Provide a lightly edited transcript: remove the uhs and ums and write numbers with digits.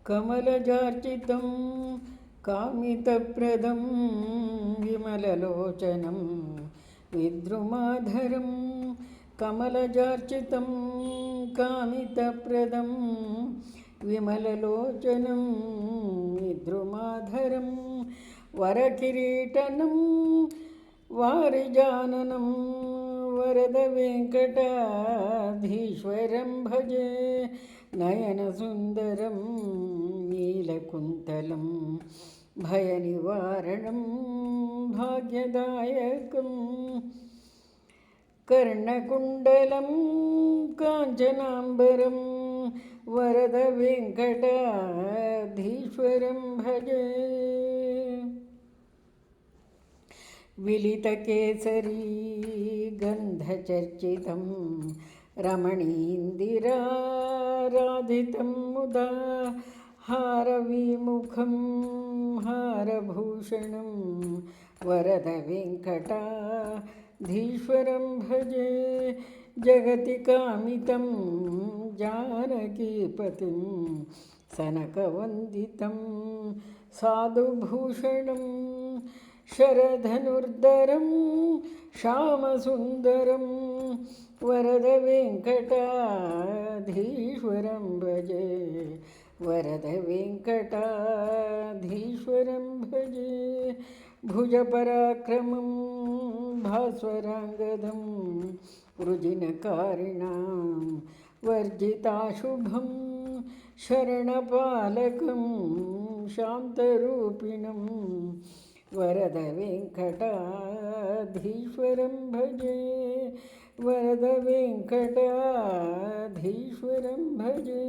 कमलजार्चितं कामितप्रदं विमललोचनं विद्रुमाधरं कमलजार्चितं कामितप्रदं विमललोचनं विद्रुमाधरं वरकिरीटनं वारिजाननं वरदवेङ्कटाधीश्वरं भजे नयनसुन्दरं नीलकुन्तलं भयनिवारणं भाग्यदायकं कर्णकुण्डलं काञ्चनाम्बरं वरदवेङ्कटाधीश्वरं भजे विलितकेसरी गन्धचर्चितं रमणीन्दिराराधितं मुदा हारविमुखं हारभूषणं वरदवेङ्कटाधीश्वरं भजे जगति कामितं जानकीपतिं सनकवन्दितं साधुभूषणं शरधनुर्धरं श्यामसुन्दरं वरदवेङ्कटाधीश्वरं भजे वरदवेङ्कटाधीश्वरं भजे भुजपराक्रमं भास्वराङ्गदं वृजिनकारिणां वर्जिताशुभं शरणपालकं शान्तरूपिणं वरदवेङ्कटाधीश्वरं भजे वरदवेङ्कटाधीश्वरं भजे।